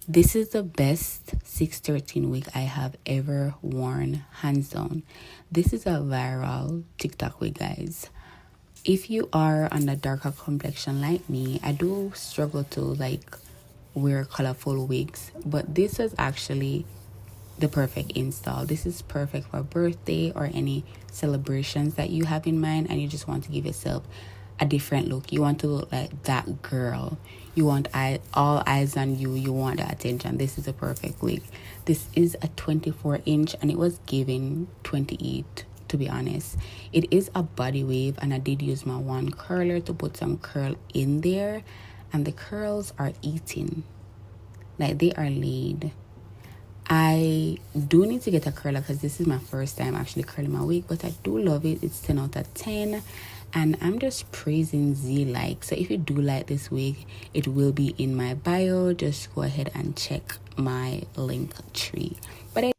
This is the best 613 wig I have ever worn, hands down. This is a viral TikTok wig, guys. If you are on a darker complexion like me, I do struggle to like wear colorful wigs, but this is actually the perfect install. This is perfect for birthday or any celebrations that you have in mind and you just want to give yourself a different look. You want to look like that girl. You want all eyes on you. You want the attention. This is a perfect wig. This is a 24-inch and it was given 28, to be honest. It is a body wave and I did use my one curler to put some curl in there, and the curls are eating, like they are laid. I do need to get a curler because this is my first time actually curling my wig, but I do love it. It's 10 out of 10 and I'm just praising Zlike. So if you do like this wig, it will be in my bio. Just go ahead and check my link tree. But